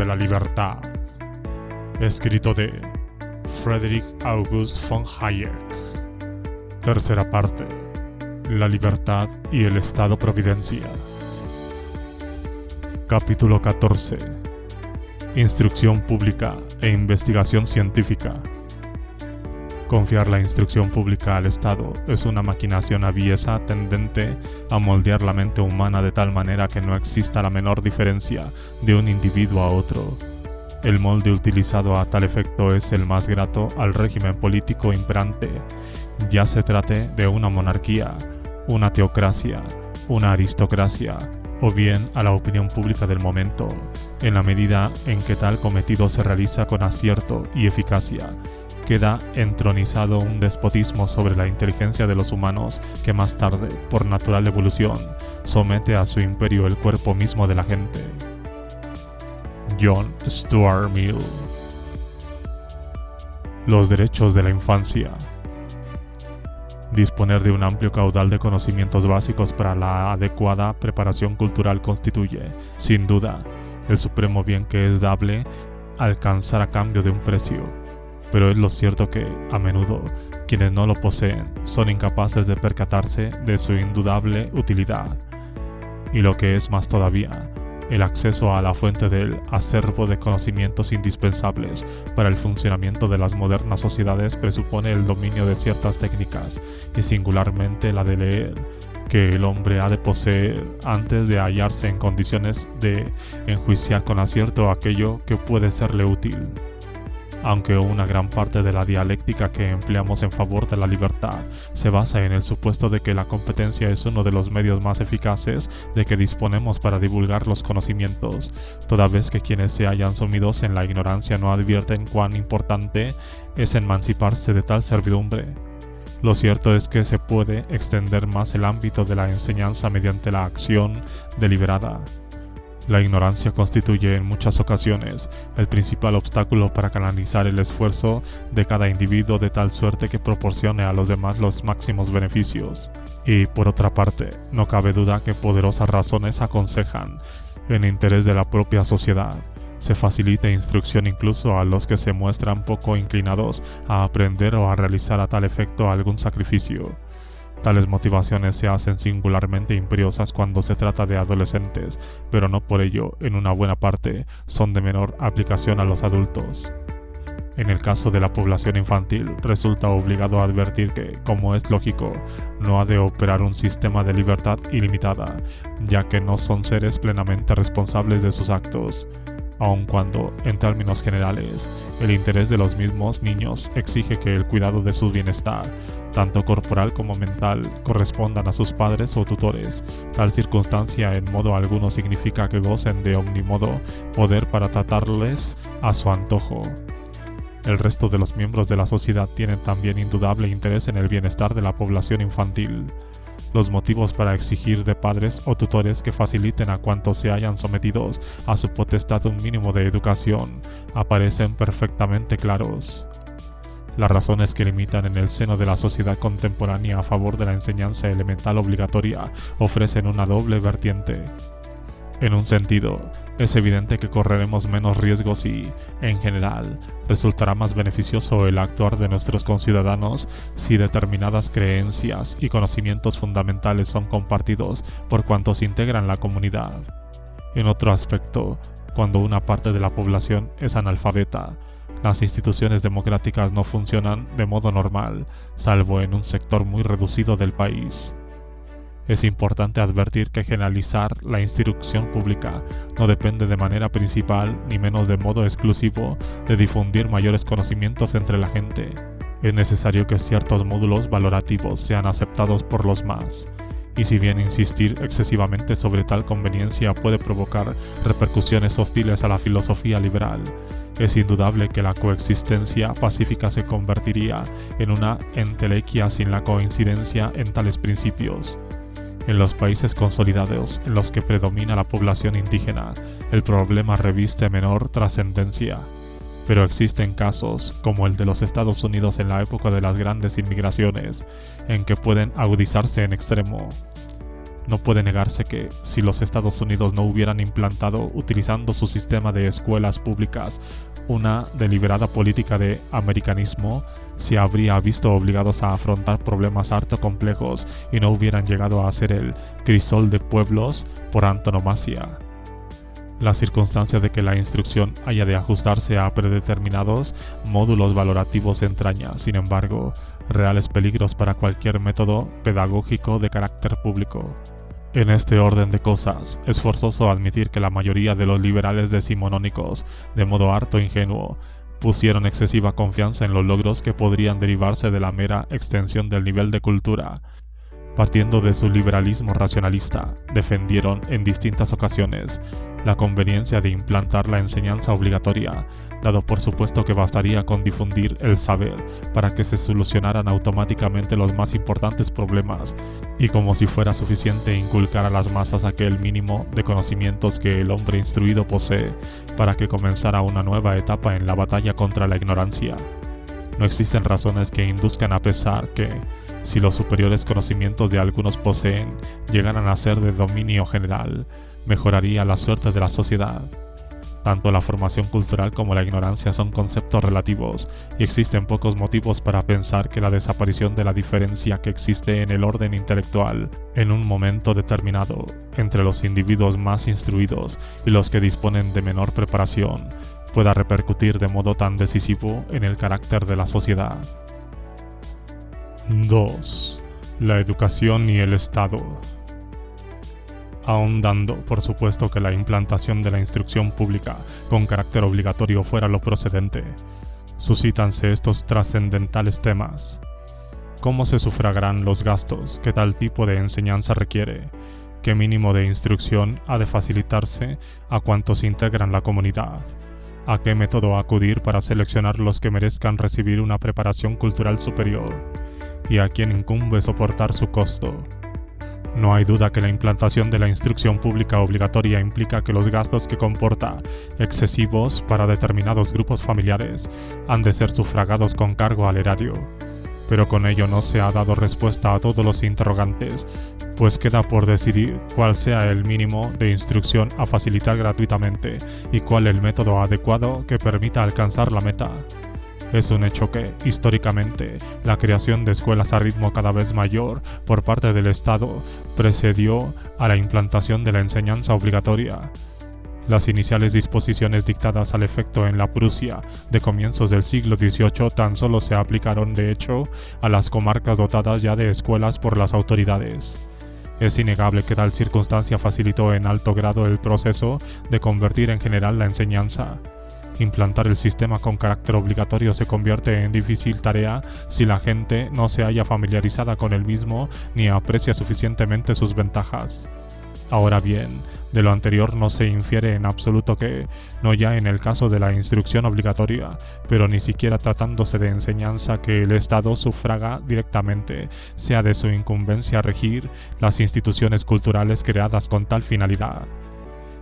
de la libertad, escrito de Friedrich August von Hayek. Tercera parte: la libertad y el Estado-Providencia. Capítulo 14: Instrucción pública e investigación científica. Confiar la instrucción pública al Estado es una maquinación aviesa tendente a moldear la mente humana de tal manera que no exista la menor diferencia de un individuo a otro. El molde utilizado a tal efecto es el más grato al régimen político imperante, ya se trate de una monarquía, una teocracia, una aristocracia, o bien a la opinión pública del momento, en la medida en que tal cometido se realiza con acierto y eficacia. Queda entronizado un despotismo sobre la inteligencia de los humanos que más tarde, por natural evolución, somete a su imperio el cuerpo mismo de la gente. John Stuart Mill. Los derechos de la infancia. Disponer de un amplio caudal de conocimientos básicos para la adecuada preparación cultural constituye, sin duda, el supremo bien que es dable alcanzar a cambio de un precio. Pero es lo cierto que, a menudo, quienes no lo poseen son incapaces de percatarse de su indudable utilidad. Y lo que es más todavía, el acceso a la fuente del acervo de conocimientos indispensables para el funcionamiento de las modernas sociedades presupone el dominio de ciertas técnicas, y singularmente la de leer, que el hombre ha de poseer antes de hallarse en condiciones de enjuiciar con acierto aquello que puede serle útil. Aunque una gran parte de la dialéctica que empleamos en favor de la libertad se basa en el supuesto de que la competencia es uno de los medios más eficaces de que disponemos para divulgar los conocimientos, toda vez que quienes se hallan sumidos en la ignorancia no advierten cuán importante es emanciparse de tal servidumbre. Lo cierto es que se puede extender más el ámbito de la enseñanza mediante la acción deliberada. La ignorancia constituye en muchas ocasiones el principal obstáculo para canalizar el esfuerzo de cada individuo de tal suerte que proporcione a los demás los máximos beneficios. Y, por otra parte, no cabe duda que poderosas razones aconsejan, en interés de la propia sociedad, se facilite instrucción incluso a los que se muestran poco inclinados a aprender o a realizar a tal efecto algún sacrificio. Tales motivaciones se hacen singularmente imperiosas cuando se trata de adolescentes, pero no por ello, en una buena parte, son de menor aplicación a los adultos. En el caso de la población infantil, resulta obligado a advertir que, como es lógico, no ha de operar un sistema de libertad ilimitada, ya que no son seres plenamente responsables de sus actos, aun cuando, en términos generales, el interés de los mismos niños exige que el cuidado de su bienestar, tanto corporal como mental, correspondan a sus padres o tutores. Tal circunstancia en modo alguno significa que gocen de omnimodo poder para tratarles a su antojo. El resto de los miembros de la sociedad tienen también indudable interés en el bienestar de la población infantil. Los motivos para exigir de padres o tutores que faciliten a cuantos se hayan sometidos a su potestad un mínimo de educación aparecen perfectamente claros. Las razones que limitan en el seno de la sociedad contemporánea a favor de la enseñanza elemental obligatoria ofrecen una doble vertiente. En un sentido, es evidente que correremos menos riesgos y, en general, resultará más beneficioso el actuar de nuestros conciudadanos si determinadas creencias y conocimientos fundamentales son compartidos por cuantos integran la comunidad. En otro aspecto, cuando una parte de la población es analfabeta, las instituciones democráticas no funcionan de modo normal, salvo en un sector muy reducido del país. Es importante advertir que generalizar la instrucción pública no depende de manera principal, ni menos de modo exclusivo, de difundir mayores conocimientos entre la gente. Es necesario que ciertos módulos valorativos sean aceptados por los más, y si bien insistir excesivamente sobre tal conveniencia puede provocar repercusiones hostiles a la filosofía liberal, es indudable que la coexistencia pacífica se convertiría en una entelequia sin la coincidencia en tales principios. En los países consolidados en los que predomina la población indígena, el problema reviste menor trascendencia, pero existen casos, como el de los Estados Unidos en la época de las grandes inmigraciones, en que pueden agudizarse en extremo. No puede negarse que, si los Estados Unidos no hubieran implantado, utilizando su sistema de escuelas públicas, una deliberada política de americanismo, se habría visto obligados a afrontar problemas harto complejos y no hubieran llegado a ser el crisol de pueblos por antonomasia. La circunstancia de que la instrucción haya de ajustarse a predeterminados módulos valorativos entraña, sin embargo, reales peligros para cualquier método pedagógico de carácter público. En este orden de cosas, es forzoso admitir que la mayoría de los liberales decimonónicos, de modo harto ingenuo, pusieron excesiva confianza en los logros que podrían derivarse de la mera extensión del nivel de cultura. Partiendo de su liberalismo racionalista, defendieron en distintas ocasiones la conveniencia de implantar la enseñanza obligatoria, dado por supuesto que bastaría con difundir el saber para que se solucionaran automáticamente los más importantes problemas, y como si fuera suficiente inculcar a las masas aquel mínimo de conocimientos que el hombre instruido posee para que comenzara una nueva etapa en la batalla contra la ignorancia. No existen razones que induzcan a pensar que, si los superiores conocimientos de algunos poseen llegaran a ser de dominio general, mejoraría la suerte de la sociedad. Tanto la formación cultural como la ignorancia son conceptos relativos, y existen pocos motivos para pensar que la desaparición de la diferencia que existe en el orden intelectual en un momento determinado entre los individuos más instruidos y los que disponen de menor preparación pueda repercutir de modo tan decisivo en el carácter de la sociedad. 2. La educación y el Estado. Aun dando, por supuesto, que la implantación de la instrucción pública con carácter obligatorio fuera lo procedente, suscítanse estos trascendentales temas. ¿Cómo se sufragarán los gastos que tal tipo de enseñanza requiere? ¿Qué mínimo de instrucción ha de facilitarse a cuantos integran la comunidad? ¿A qué método acudir para seleccionar los que merezcan recibir una preparación cultural superior? ¿Y a quién incumbe soportar su costo? No hay duda que la implantación de la instrucción pública obligatoria implica que los gastos que comporta, excesivos para determinados grupos familiares, han de ser sufragados con cargo al erario. Pero con ello no se ha dado respuesta a todos los interrogantes, pues queda por decidir cuál sea el mínimo de instrucción a facilitar gratuitamente y cuál el método adecuado que permita alcanzar la meta. Es un hecho que, históricamente, la creación de escuelas a ritmo cada vez mayor por parte del Estado precedió a la implantación de la enseñanza obligatoria. Las iniciales disposiciones dictadas al efecto en la Prusia de comienzos del siglo XVIII tan solo se aplicaron de hecho a las comarcas dotadas ya de escuelas por las autoridades. Es innegable que tal circunstancia facilitó en alto grado el proceso de convertir en general la enseñanza. Implantar el sistema con carácter obligatorio se convierte en difícil tarea si la gente no se halla familiarizada con el mismo ni aprecia suficientemente sus ventajas. Ahora bien, de lo anterior no se infiere en absoluto que, no ya en el caso de la instrucción obligatoria, pero ni siquiera tratándose de enseñanza que el Estado sufraga directamente, sea de su incumbencia regir las instituciones culturales creadas con tal finalidad.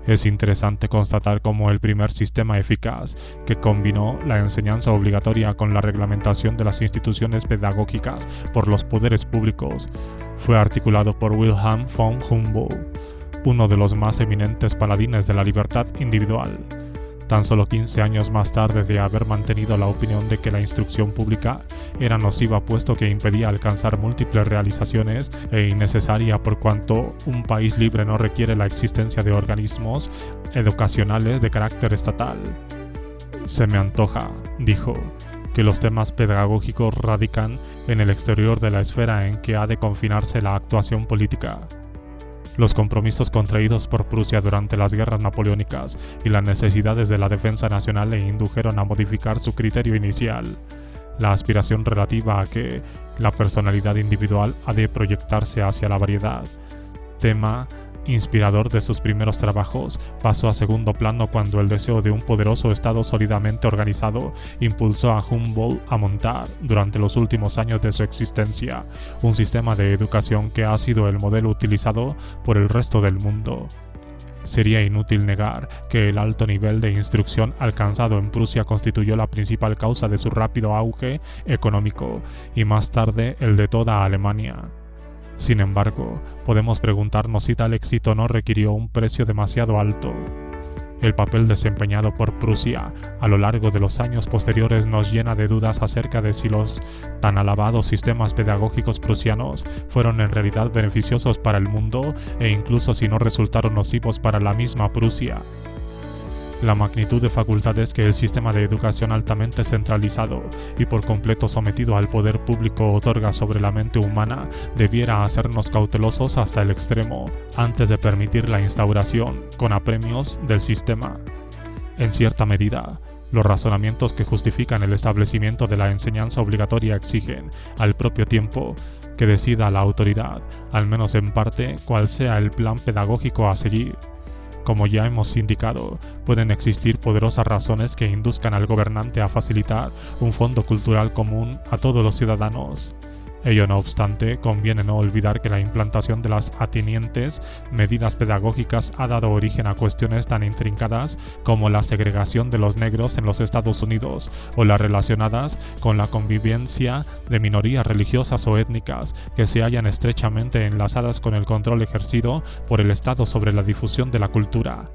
Es interesante constatar cómo el primer sistema eficaz que combinó la enseñanza obligatoria con la reglamentación de las instituciones pedagógicas por los poderes públicos fue articulado por Wilhelm von Humboldt, uno de los más eminentes paladines de la libertad individual. Tan solo 15 años más tarde de haber mantenido la opinión de que la instrucción pública era nociva puesto que impedía alcanzar múltiples realizaciones e innecesaria por cuanto un país libre no requiere la existencia de organismos educacionales de carácter estatal. Se me antoja, dijo, que los temas pedagógicos radican en el exterior de la esfera en que ha de confinarse la actuación política. Los compromisos contraídos por Prusia durante las guerras napoleónicas y las necesidades de la defensa nacional le indujeron a modificar su criterio inicial. La aspiración relativa a que la personalidad individual ha de proyectarse hacia la variedad, tema inspirador de sus primeros trabajos, pasó a segundo plano cuando el deseo de un poderoso Estado sólidamente organizado impulsó a Humboldt a montar, durante los últimos años de su existencia, un sistema de educación que ha sido el modelo utilizado por el resto del mundo. Sería inútil negar que el alto nivel de instrucción alcanzado en Prusia constituyó la principal causa de su rápido auge económico y más tarde el de toda Alemania. Sin embargo, podemos preguntarnos si tal éxito no requirió un precio demasiado alto. El papel desempeñado por Prusia a lo largo de los años posteriores nos llena de dudas acerca de si los tan alabados sistemas pedagógicos prusianos fueron en realidad beneficiosos para el mundo e incluso si no resultaron nocivos para la misma Prusia. La magnitud de facultades que el sistema de educación altamente centralizado y por completo sometido al poder público otorga sobre la mente humana debiera hacernos cautelosos hasta el extremo antes de permitir la instauración, con apremios, del sistema. En cierta medida, los razonamientos que justifican el establecimiento de la enseñanza obligatoria exigen, al propio tiempo, que decida la autoridad, al menos en parte, cuál sea el plan pedagógico a seguir. Como ya hemos indicado, pueden existir poderosas razones que induzcan al gobernante a facilitar un fondo cultural común a todos los ciudadanos. Ello no obstante, conviene no olvidar que la implantación de las atenientes medidas pedagógicas ha dado origen a cuestiones tan intrincadas como la segregación de los negros en los Estados Unidos o las relacionadas con la convivencia de minorías religiosas o étnicas que se hallan estrechamente enlazadas con el control ejercido por el Estado sobre la difusión de la cultura.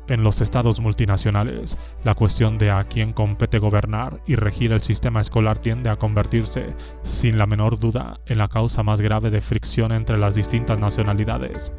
En los estados multinacionales, la cuestión de a quién compete gobernar y regir el sistema escolar tiende a convertirse, sin la menor duda, en la causa más grave de fricción entre las distintas nacionalidades.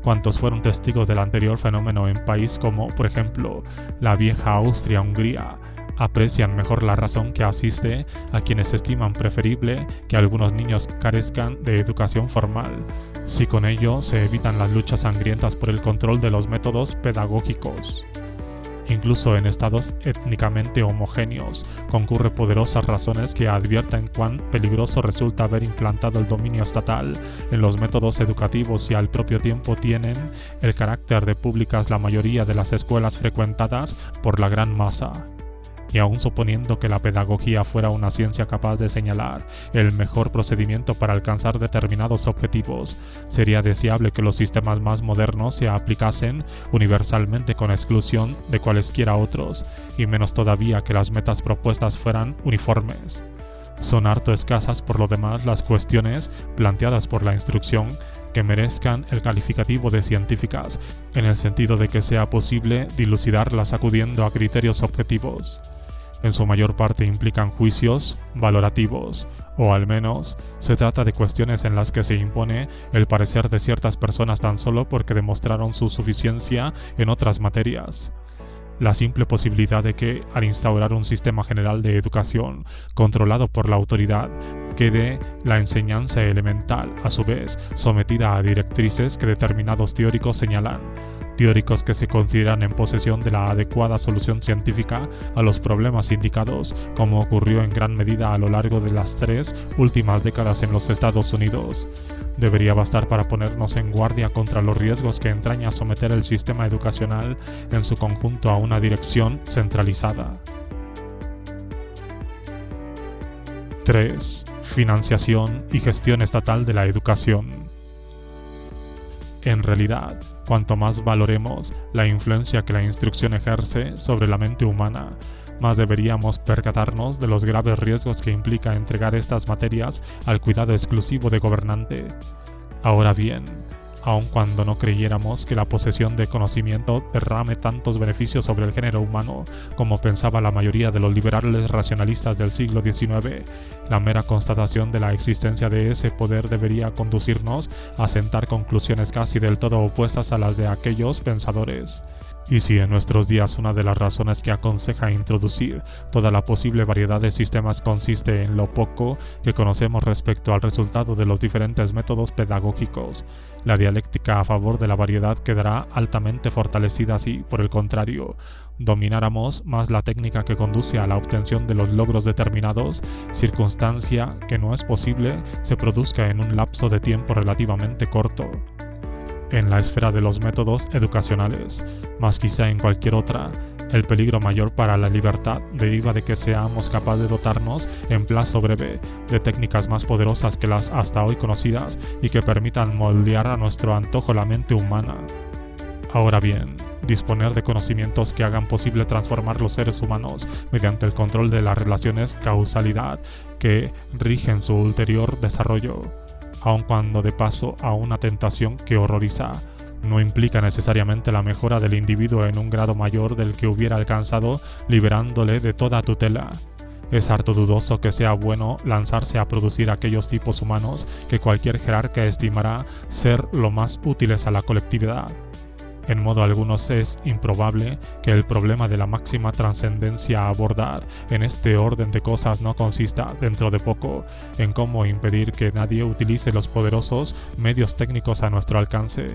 Cuantos fueron testigos del anterior fenómeno en países como, por ejemplo, la vieja Austria-Hungría, aprecian mejor la razón que asiste a quienes estiman preferible que algunos niños carezcan de educación formal, si con ello se evitan las luchas sangrientas por el control de los métodos pedagógicos. Incluso en estados étnicamente homogéneos, concurre poderosas razones que advierten cuán peligroso resulta haber implantado el dominio estatal en los métodos educativos y al propio tiempo tienen el carácter de públicas la mayoría de las escuelas frecuentadas por la gran masa. Y aun suponiendo que la pedagogía fuera una ciencia capaz de señalar el mejor procedimiento para alcanzar determinados objetivos, sería deseable que los sistemas más modernos se aplicasen universalmente con exclusión de cualesquiera otros, y menos todavía que las metas propuestas fueran uniformes. Son harto escasas por lo demás las cuestiones planteadas por la instrucción que merezcan el calificativo de científicas, en el sentido de que sea posible dilucidarlas acudiendo a criterios objetivos. En su mayor parte implican juicios valorativos, o al menos se trata de cuestiones en las que se impone el parecer de ciertas personas tan solo porque demostraron su suficiencia en otras materias. La simple posibilidad de que, al instaurar un sistema general de educación controlado por la autoridad, quede la enseñanza elemental, a su vez, sometida a directrices que determinados teóricos señalan, teóricos que se consideran en posesión de la adecuada solución científica a los problemas indicados, como ocurrió en gran medida a lo largo de las 3 últimas décadas en los Estados Unidos. Debería bastar para ponernos en guardia contra los riesgos que entraña someter el sistema educacional en su conjunto a una dirección centralizada. 3. Financiación y gestión estatal de la educación. En realidad, cuanto más valoremos la influencia que la instrucción ejerce sobre la mente humana, más deberíamos percatarnos de los graves riesgos que implica entregar estas materias al cuidado exclusivo de gobernante. Ahora bien, aun cuando no creyéramos que la posesión de conocimiento derrame tantos beneficios sobre el género humano como pensaba la mayoría de los liberales racionalistas del siglo XIX, la mera constatación de la existencia de ese poder debería conducirnos a sentar conclusiones casi del todo opuestas a las de aquellos pensadores. Y si en nuestros días una de las razones que aconseja introducir toda la posible variedad de sistemas consiste en lo poco que conocemos respecto al resultado de los diferentes métodos pedagógicos, la dialéctica a favor de la variedad quedará altamente fortalecida si, por el contrario, domináramos más la técnica que conduce a la obtención de los logros determinados, circunstancia que no es posible se produzca en un lapso de tiempo relativamente corto. En la esfera de los métodos educacionales, más quizá en cualquier otra, el peligro mayor para la libertad deriva de que seamos capaces de dotarnos en plazo breve de técnicas más poderosas que las hasta hoy conocidas y que permitan moldear a nuestro antojo la mente humana. Ahora bien, disponer de conocimientos que hagan posible transformar los seres humanos mediante el control de las relaciones causalidad que rigen su ulterior desarrollo. aun cuando de paso a una tentación que horroriza. No implica necesariamente la mejora del individuo en un grado mayor del que hubiera alcanzado liberándole de toda tutela. Es harto dudoso que sea bueno lanzarse a producir aquellos tipos humanos que cualquier jerarca estimará ser lo más útiles a la colectividad. En modo alguno es improbable que el problema de la máxima trascendencia a abordar en este orden de cosas no consista, dentro de poco, en cómo impedir que nadie utilice los poderosos medios técnicos a nuestro alcance,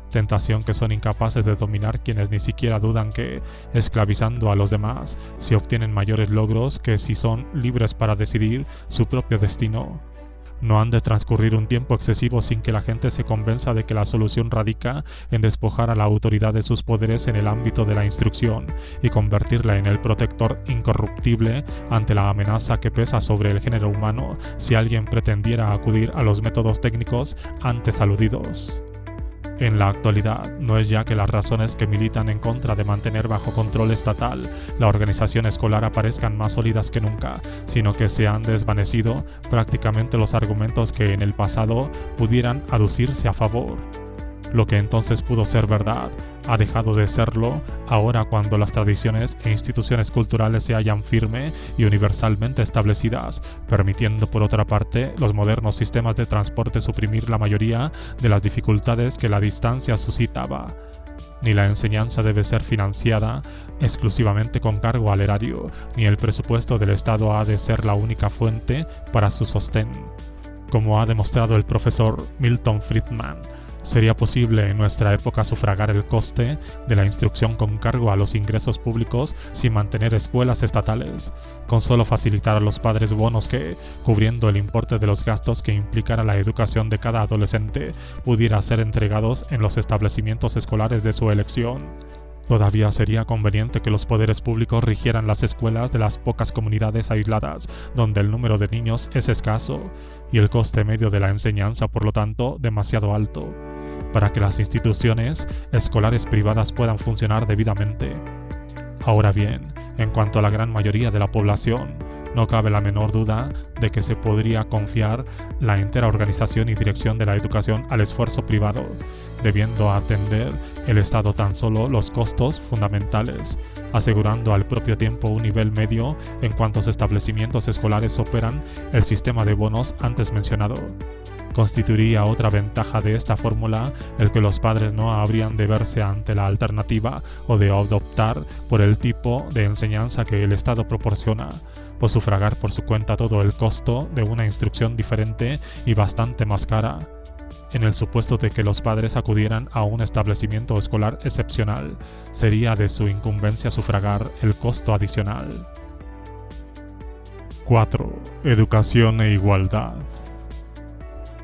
tentación que son incapaces de dominar quienes ni siquiera dudan que, esclavizando a los demás, se obtienen mayores logros que si son libres para decidir su propio destino. No han de transcurrir un tiempo excesivo sin que la gente se convenza de que la solución radica en despojar a la autoridad de sus poderes en el ámbito de la instrucción y convertirla en el protector incorruptible ante la amenaza que pesa sobre el género humano si alguien pretendiera acudir a los métodos técnicos antes aludidos. En la actualidad, no es ya que las razones que militan en contra de mantener bajo control estatal la organización escolar aparezcan más sólidas que nunca, sino que se han desvanecido prácticamente los argumentos que en el pasado pudieran aducirse a favor. Lo que entonces pudo ser verdad ha dejado de serlo ahora cuando las tradiciones e instituciones culturales se hallan firme y universalmente establecidas, permitiendo por otra parte los modernos sistemas de transporte suprimir la mayoría de las dificultades que la distancia suscitaba. Ni la enseñanza debe ser financiada exclusivamente con cargo al erario, ni el presupuesto del Estado ha de ser la única fuente para su sostén. Como ha demostrado el profesor Milton Friedman, ¿sería posible en nuestra época sufragar el coste de la instrucción con cargo a los ingresos públicos sin mantener escuelas estatales, con solo facilitar a los padres bonos que, cubriendo el importe de los gastos que implicara la educación de cada adolescente, pudiera ser entregados en los establecimientos escolares de su elección? Todavía sería conveniente que los poderes públicos rigieran las escuelas de las pocas comunidades aisladas donde el número de niños es escaso y el coste medio de la enseñanza, por lo tanto, demasiado alto, para que las instituciones escolares privadas puedan funcionar debidamente. Ahora bien, en cuanto a la gran mayoría de la población, no cabe la menor duda de que se podría confiar la entera organización y dirección de la educación al esfuerzo privado, debiendo atender el Estado tan solo los costos fundamentales, asegurando al propio tiempo un nivel medio en cuantos establecimientos escolares operan el sistema de bonos antes mencionado. Constituiría otra ventaja de esta fórmula el que los padres no habrían de verse ante la alternativa o de adoptar por el tipo de enseñanza que el Estado proporciona, o sufragar por su cuenta todo el costo de una instrucción diferente y bastante más cara. En el supuesto de que los padres acudieran a un establecimiento escolar excepcional, sería de su incumbencia sufragar el costo adicional. 4. Educación e igualdad.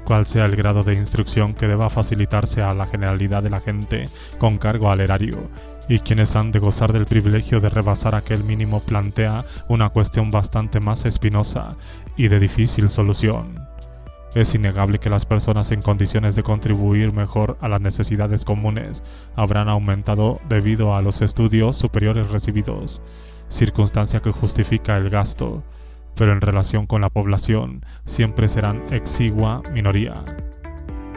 Cual sea el grado de instrucción que deba facilitarse a la generalidad de la gente con cargo al erario, y quienes han de gozar del privilegio de rebasar aquel mínimo, plantea una cuestión bastante más espinosa y de difícil solución. Es innegable que las personas en condiciones de contribuir mejor a las necesidades comunes habrán aumentado debido a los estudios superiores recibidos, circunstancia que justifica el gasto, pero en relación con la población siempre serán exigua minoría.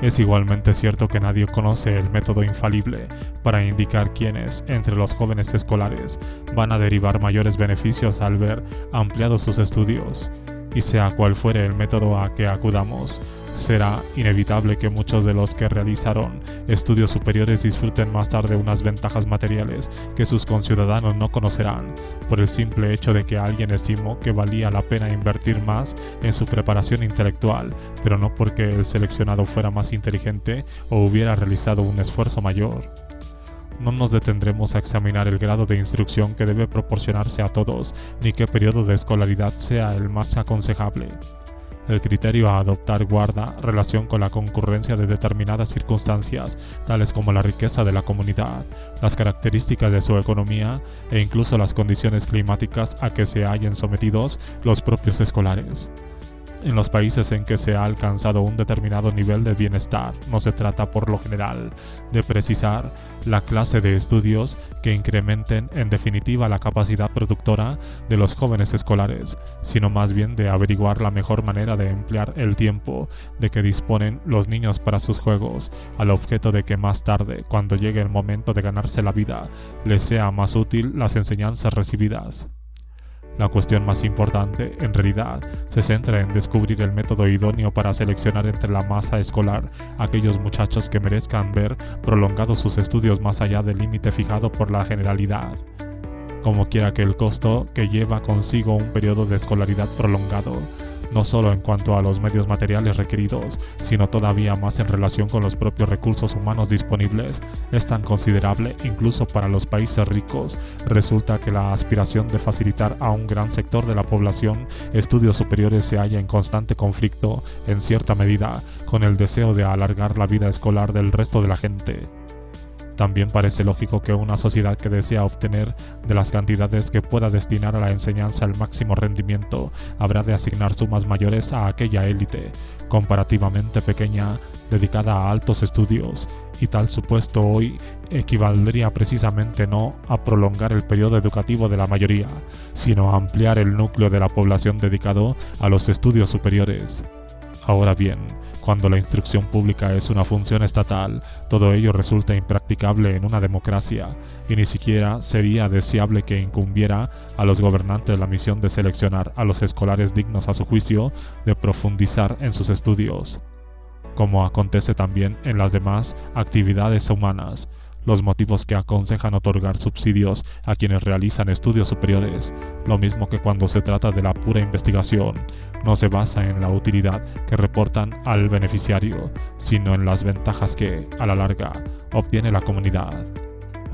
Es igualmente cierto que nadie conoce el método infalible para indicar quiénes, entre los jóvenes escolares, van a derivar mayores beneficios al ver ampliados sus estudios, y sea cual fuere el método a que acudamos, será inevitable que muchos de los que realizaron estudios superiores disfruten más tarde unas ventajas materiales que sus conciudadanos no conocerán, por el simple hecho de que alguien estimó que valía la pena invertir más en su preparación intelectual, pero no porque el seleccionado fuera más inteligente o hubiera realizado un esfuerzo mayor. No nos detendremos a examinar el grado de instrucción que debe proporcionarse a todos, ni qué periodo de escolaridad sea el más aconsejable. El criterio a adoptar guarda relación con la concurrencia de determinadas circunstancias, tales como la riqueza de la comunidad, las características de su economía e incluso las condiciones climáticas a que se hallen sometidos los propios escolares. En los países en que se ha alcanzado un determinado nivel de bienestar, no se trata por lo general de precisar la clase de estudios que incrementen en definitiva la capacidad productora de los jóvenes escolares, sino más bien de averiguar la mejor manera de emplear el tiempo de que disponen los niños para sus juegos, al objeto de que más tarde, cuando llegue el momento de ganarse la vida, les sea más útil las enseñanzas recibidas. La cuestión más importante, en realidad, se centra en descubrir el método idóneo para seleccionar entre la masa escolar aquellos muchachos que merezcan ver prolongados sus estudios más allá del límite fijado por la generalidad. Como quiera que el costo que lleva consigo un periodo de escolaridad prolongado, no solo en cuanto a los medios materiales requeridos, sino todavía más en relación con los propios recursos humanos disponibles, es tan considerable incluso para los países ricos. Resulta que la aspiración de facilitar a un gran sector de la población estudios superiores se halla en constante conflicto, en cierta medida, con el deseo de alargar la vida escolar del resto de la gente. También parece lógico que una sociedad que desea obtener de las cantidades que pueda destinar a la enseñanza el máximo rendimiento, habrá de asignar sumas mayores a aquella élite, comparativamente pequeña, dedicada a altos estudios, y tal supuesto hoy equivaldría precisamente no a prolongar el periodo educativo de la mayoría, sino a ampliar el núcleo de la población dedicado a los estudios superiores. Ahora bien, cuando la instrucción pública es una función estatal, todo ello resulta impracticable en una democracia, y ni siquiera sería deseable que incumbiera a los gobernantes la misión de seleccionar a los escolares dignos a su juicio de profundizar en sus estudios. Como acontece también en las demás actividades humanas, los motivos que aconsejan otorgar subsidios a quienes realizan estudios superiores, lo mismo que cuando se trata de la pura investigación, no se basa en la utilidad que reportan al beneficiario, sino en las ventajas que, a la larga, obtiene la comunidad.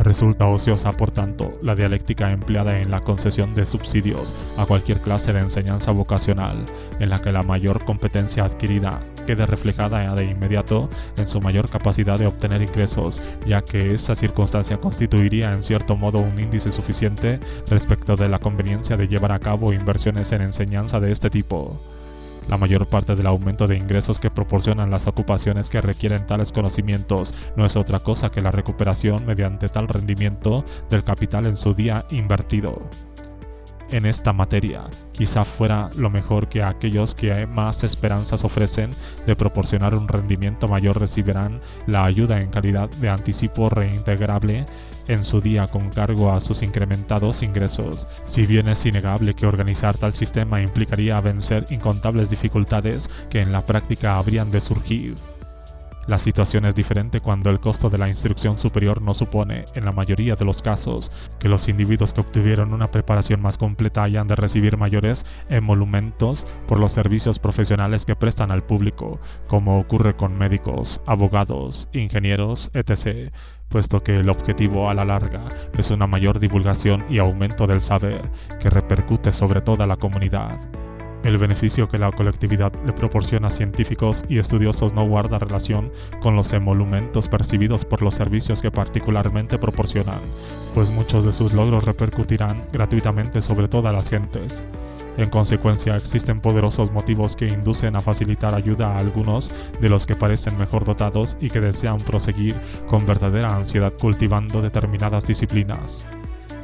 Resulta ociosa, por tanto, la dialéctica empleada en la concesión de subsidios a cualquier clase de enseñanza vocacional, en la que la mayor competencia adquirida quede reflejada de inmediato en su mayor capacidad de obtener ingresos, ya que esa circunstancia constituiría en cierto modo un índice suficiente respecto de la conveniencia de llevar a cabo inversiones en enseñanza de este tipo. La mayor parte del aumento de ingresos que proporcionan las ocupaciones que requieren tales conocimientos no es otra cosa que la recuperación mediante tal rendimiento del capital en su día invertido. En esta materia, quizá fuera lo mejor que aquellos que más esperanzas ofrecen de proporcionar un rendimiento mayor recibirán la ayuda en calidad de anticipo reintegrable en su día con cargo a sus incrementados ingresos, si bien es innegable que organizar tal sistema implicaría vencer incontables dificultades que en la práctica habrían de surgir. La situación es diferente cuando el costo de la instrucción superior no supone, en la mayoría de los casos, que los individuos que obtuvieron una preparación más completa hayan de recibir mayores emolumentos por los servicios profesionales que prestan al público, como ocurre con médicos, abogados, ingenieros, etc., puesto que el objetivo a la larga es una mayor divulgación y aumento del saber que repercute sobre toda la comunidad. El beneficio que la colectividad le proporciona a científicos y estudiosos no guarda relación con los emolumentos percibidos por los servicios que particularmente proporcionan, pues muchos de sus logros repercutirán gratuitamente sobre todas las gentes. En consecuencia, existen poderosos motivos que inducen a facilitar ayuda a algunos de los que parecen mejor dotados y que desean proseguir con verdadera ansiedad cultivando determinadas disciplinas.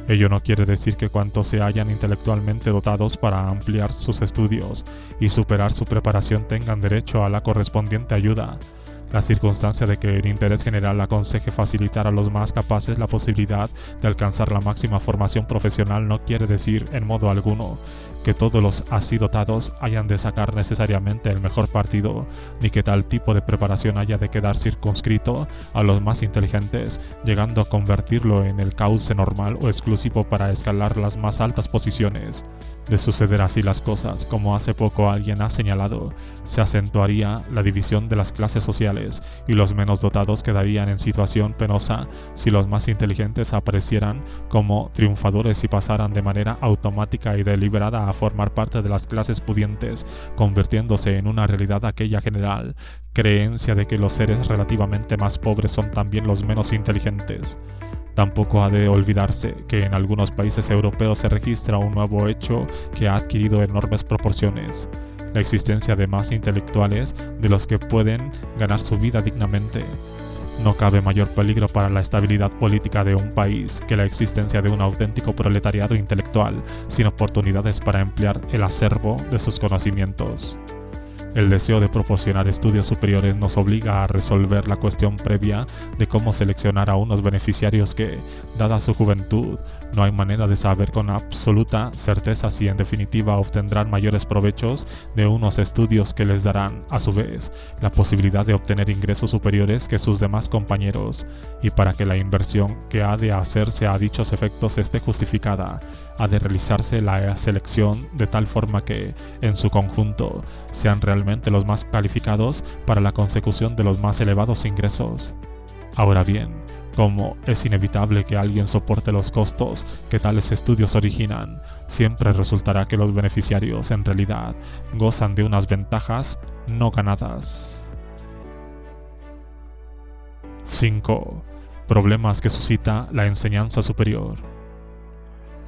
Ello no quiere decir que cuantos se hallan intelectualmente dotados para ampliar sus estudios y superar su preparación tengan derecho a la correspondiente ayuda. La circunstancia de que el interés general aconseje facilitar a los más capaces la posibilidad de alcanzar la máxima formación profesional no quiere decir, en modo alguno, que todos los así dotados hayan de sacar necesariamente el mejor partido, ni que tal tipo de preparación haya de quedar circunscrito a los más inteligentes, llegando a convertirlo en el cauce normal o exclusivo para escalar las más altas posiciones. De suceder así las cosas, como hace poco alguien ha señalado, se acentuaría la división de las clases sociales y los menos dotados quedarían en situación penosa si los más inteligentes aparecieran como triunfadores y pasaran de manera automática y deliberada a formar parte de las clases pudientes, convirtiéndose en una realidad aquella general creencia de que los seres relativamente más pobres son también los menos inteligentes. Tampoco ha de olvidarse que en algunos países europeos se registra un nuevo hecho que ha adquirido enormes proporciones. la existencia de más intelectuales de los que pueden ganar su vida dignamente. No cabe mayor peligro para la estabilidad política de un país que la existencia de un auténtico proletariado intelectual sin oportunidades para emplear el acervo de sus conocimientos. El deseo de proporcionar estudios superiores nos obliga a resolver la cuestión previa de cómo seleccionar a unos beneficiarios que, dada su juventud, no hay manera de saber con absoluta certeza si en definitiva obtendrán mayores provechos de unos estudios que les darán, a su vez, la posibilidad de obtener ingresos superiores que sus demás compañeros, y para que la inversión que ha de hacerse a dichos efectos esté justificada, ha de realizarse la selección de tal forma que, en su conjunto, sean realmente los más calificados para la consecución de los más elevados ingresos. Ahora bien, como es inevitable que alguien soporte los costos que tales estudios originan, siempre resultará que los beneficiarios en realidad gozan de unas ventajas no ganadas. 5. Problemas que suscita la enseñanza superior.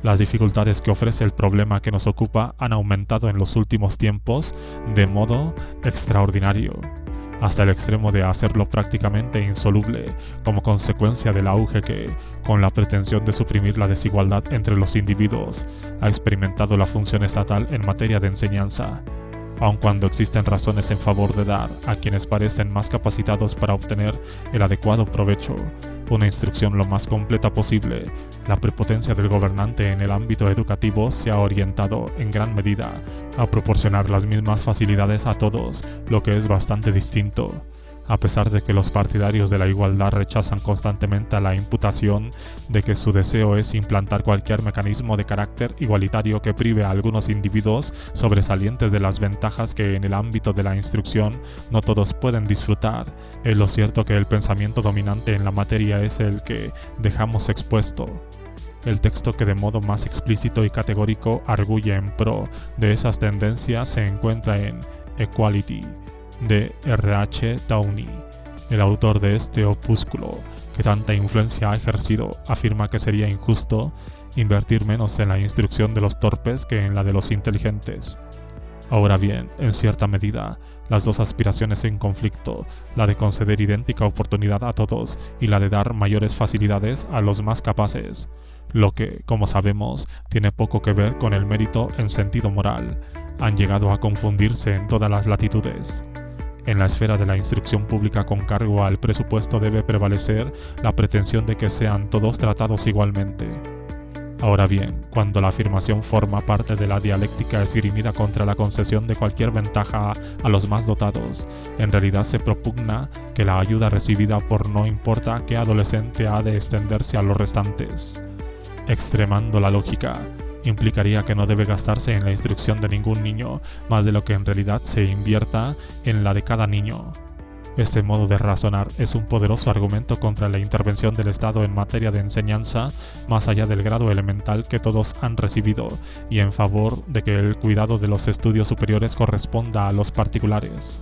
Las dificultades que ofrece el problema que nos ocupa han aumentado en los últimos tiempos de modo extraordinario, hasta el extremo de hacerlo prácticamente insoluble, como consecuencia del auge que, con la pretensión de suprimir la desigualdad entre los individuos, ha experimentado la función estatal en materia de enseñanza. Aun cuando existen razones en favor de dar a quienes parecen más capacitados para obtener el adecuado provecho una instrucción lo más completa posible, la prepotencia del gobernante en el ámbito educativo se ha orientado en gran medida a proporcionar las mismas facilidades a todos, lo que es bastante distinto. A pesar de que los partidarios de la igualdad rechazan constantemente la imputación de que su deseo es implantar cualquier mecanismo de carácter igualitario que prive a algunos individuos sobresalientes de las ventajas que en el ámbito de la instrucción no todos pueden disfrutar, es lo cierto que el pensamiento dominante en la materia es el que dejamos expuesto. El texto que de modo más explícito y categórico arguye en pro de esas tendencias se encuentra en Equality, de R.H. Downey. El autor de este opúsculo, que tanta influencia ha ejercido, afirma que sería injusto invertir menos en la instrucción de los torpes que en la de los inteligentes. Ahora bien, en cierta medida, las dos aspiraciones en conflicto, la de conceder idéntica oportunidad a todos y la de dar mayores facilidades a los más capaces, lo que, como sabemos, tiene poco que ver con el mérito en sentido moral, han llegado a confundirse en todas las latitudes. En la esfera de la instrucción pública con cargo al presupuesto debe prevalecer la pretensión de que sean todos tratados igualmente. Ahora bien, cuando la afirmación forma parte de la dialéctica esgrimida contra la concesión de cualquier ventaja a los más dotados, en realidad se propugna que la ayuda recibida por no importa qué adolescente ha de extenderse a los restantes. Extremando la lógica, implicaría que no debe gastarse en la instrucción de ningún niño más de lo que en realidad se invierta en la de cada niño. Este modo de razonar es un poderoso argumento contra la intervención del Estado en materia de enseñanza más allá del grado elemental que todos han recibido y en favor de que el cuidado de los estudios superiores corresponda a los particulares.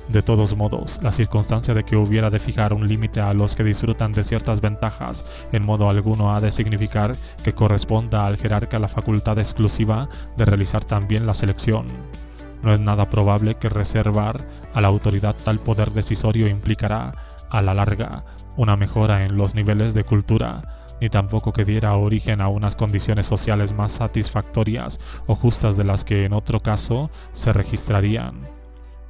De todos modos, la circunstancia de que hubiera de fijar un límite a los que disfrutan de ciertas ventajas en modo alguno ha de significar que corresponda al jerarca la facultad exclusiva de realizar también la selección. No es nada probable que reservar a la autoridad tal poder decisorio implicará, a la larga, una mejora en los niveles de cultura, ni tampoco que diera origen a unas condiciones sociales más satisfactorias o justas de las que en otro caso se registrarían.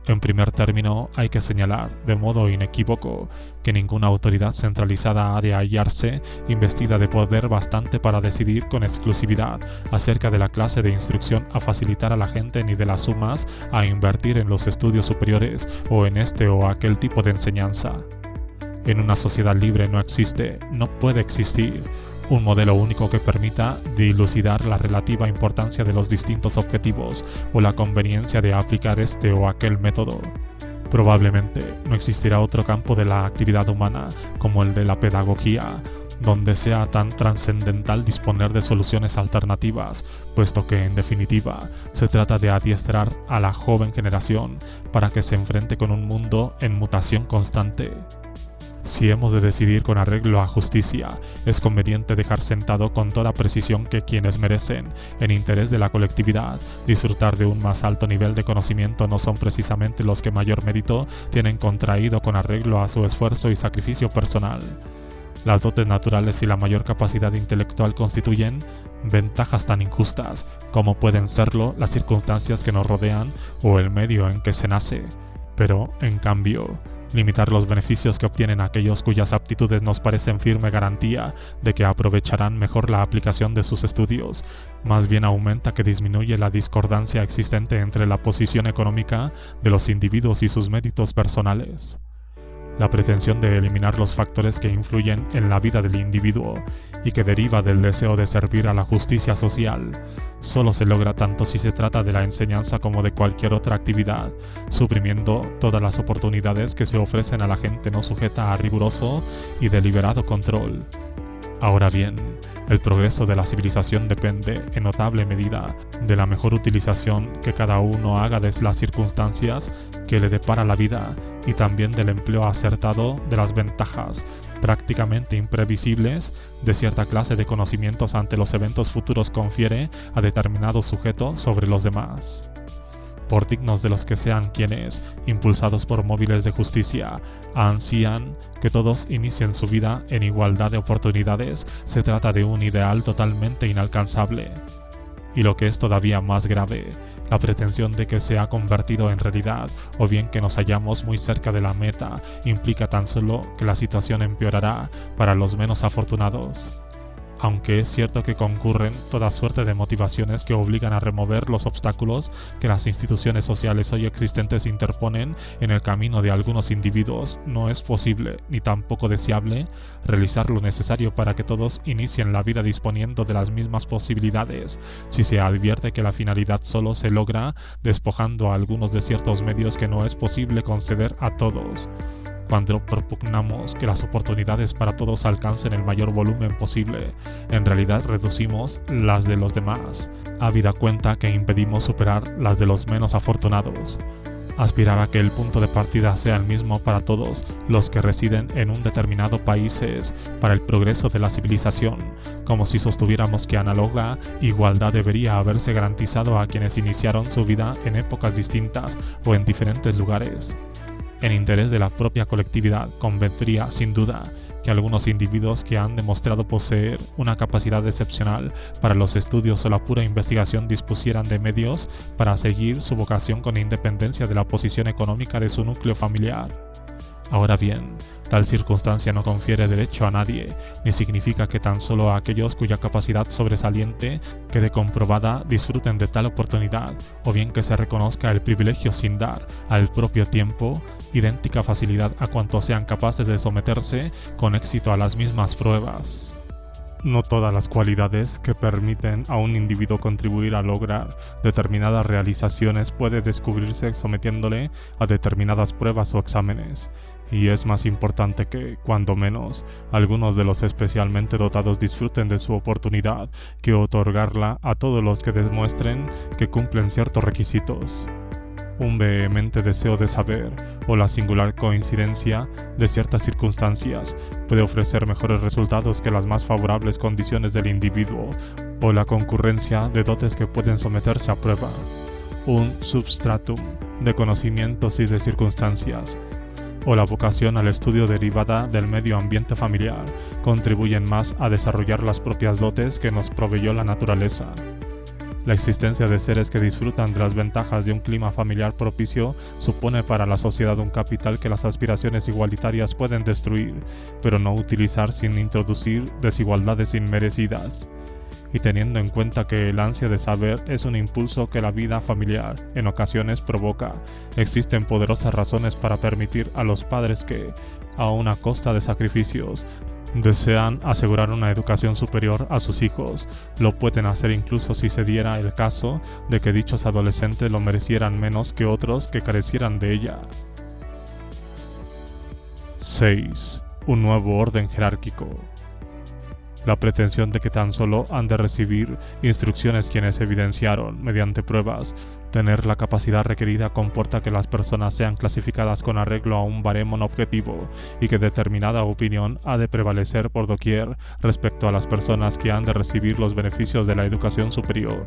En primer término, hay que señalar, de modo inequívoco, que ninguna autoridad centralizada ha de hallarse investida de poder bastante para decidir con exclusividad acerca de la clase de instrucción a facilitar a la gente ni de las sumas a invertir en los estudios superiores o en este o aquel tipo de enseñanza. En una sociedad libre no existe, no puede existir, un modelo único que permita dilucidar la relativa importancia de los distintos objetivos o la conveniencia de aplicar este o aquel método. Probablemente no existirá otro campo de la actividad humana como el de la pedagogía, donde sea tan trascendental disponer de soluciones alternativas, puesto que, en definitiva, se trata de adiestrar a la joven generación para que se enfrente con un mundo en mutación constante. Si hemos de decidir con arreglo a justicia, es conveniente dejar sentado con toda precisión que quienes merecen, en interés de la colectividad, disfrutar de un más alto nivel de conocimiento no son precisamente los que mayor mérito tienen contraído con arreglo a su esfuerzo y sacrificio personal. Las dotes naturales y la mayor capacidad intelectual constituyen ventajas tan injustas como pueden serlo las circunstancias que nos rodean o el medio en que se nace. Pero, en cambio, limitar los beneficios que obtienen aquellos cuyas aptitudes nos parecen firme garantía de que aprovecharán mejor la aplicación de sus estudios, más bien aumenta que disminuye la discordancia existente entre la posición económica de los individuos y sus méritos personales. La pretensión de eliminar los factores que influyen en la vida del individuo y que deriva del deseo de servir a la justicia social, solo se logra tanto si se trata de la enseñanza como de cualquier otra actividad, suprimiendo todas las oportunidades que se ofrecen a la gente no sujeta a riguroso y deliberado control. Ahora bien, el progreso de la civilización depende, en notable medida, de la mejor utilización que cada uno haga de las circunstancias que le depara la vida y también del empleo acertado de las ventajas, prácticamente imprevisibles, de cierta clase de conocimientos ante los eventos futuros confiere a determinados sujetos sobre los demás. Por dignos de los que sean quienes, impulsados por móviles de justicia, ansían que todos inicien su vida en igualdad de oportunidades, se trata de un ideal totalmente inalcanzable. Y lo que es todavía más grave, la pretensión de que se ha convertido en realidad, o bien que nos hallamos muy cerca de la meta, implica tan solo que la situación empeorará para los menos afortunados. Aunque es cierto que concurren toda suerte de motivaciones que obligan a remover los obstáculos que las instituciones sociales hoy existentes interponen en el camino de algunos individuos, no es posible, ni tampoco deseable, realizar lo necesario para que todos inicien la vida disponiendo de las mismas posibilidades, si se advierte que la finalidad solo se logra despojando a algunos de ciertos medios que no es posible conceder a todos. Cuando propugnamos que las oportunidades para todos alcancen el mayor volumen posible, en realidad reducimos las de los demás, habida cuenta que impedimos superar las de los menos afortunados. Aspirar a que el punto de partida sea el mismo para todos los que residen en un determinado país es, para el progreso de la civilización, como si sostuviéramos que análoga igualdad debería haberse garantizado a quienes iniciaron su vida en épocas distintas o en diferentes lugares. En interés de la propia colectividad, convendría, sin duda, que algunos individuos que han demostrado poseer una capacidad excepcional para los estudios o la pura investigación dispusieran de medios para seguir su vocación con independencia de la posición económica de su núcleo familiar. Ahora bien, tal circunstancia no confiere derecho a nadie, ni significa que tan solo aquellos cuya capacidad sobresaliente quede comprobada disfruten de tal oportunidad, o bien que se reconozca el privilegio sin dar, al propio tiempo, idéntica facilidad a cuantos sean capaces de someterse con éxito a las mismas pruebas. No todas las cualidades que permiten a un individuo contribuir a lograr determinadas realizaciones puede descubrirse sometiéndole a determinadas pruebas o exámenes, y es más importante que, cuando menos, algunos de los especialmente dotados disfruten de su oportunidad que otorgarla a todos los que demuestren que cumplen ciertos requisitos. Un vehemente deseo de saber o la singular coincidencia de ciertas circunstancias puede ofrecer mejores resultados que las más favorables condiciones del individuo o la concurrencia de dotes que pueden someterse a prueba. Un substratum de conocimientos y de circunstancias o la vocación al estudio derivada del medio ambiente familiar contribuyen más a desarrollar las propias dotes que nos proveyó la naturaleza. La existencia de seres que disfrutan de las ventajas de un clima familiar propicio supone para la sociedad un capital que las aspiraciones igualitarias pueden destruir, pero no utilizar sin introducir desigualdades inmerecidas. Y teniendo en cuenta que el ansia de saber es un impulso que la vida familiar en ocasiones provoca, existen poderosas razones para permitir a los padres que, a una costa de sacrificios, desean asegurar una educación superior a sus hijos. Lo pueden hacer incluso si se diera el caso de que dichos adolescentes lo merecieran menos que otros que carecieran de ella. 6. Un nuevo orden jerárquico. La pretensión de que tan solo han de recibir instrucciones quienes evidenciaron, mediante pruebas, Tener la capacidad requerida comporta que las personas sean clasificadas con arreglo a un baremo no objetivo y que determinada opinión ha de prevalecer por doquier respecto a las personas que han de recibir los beneficios de la educación superior.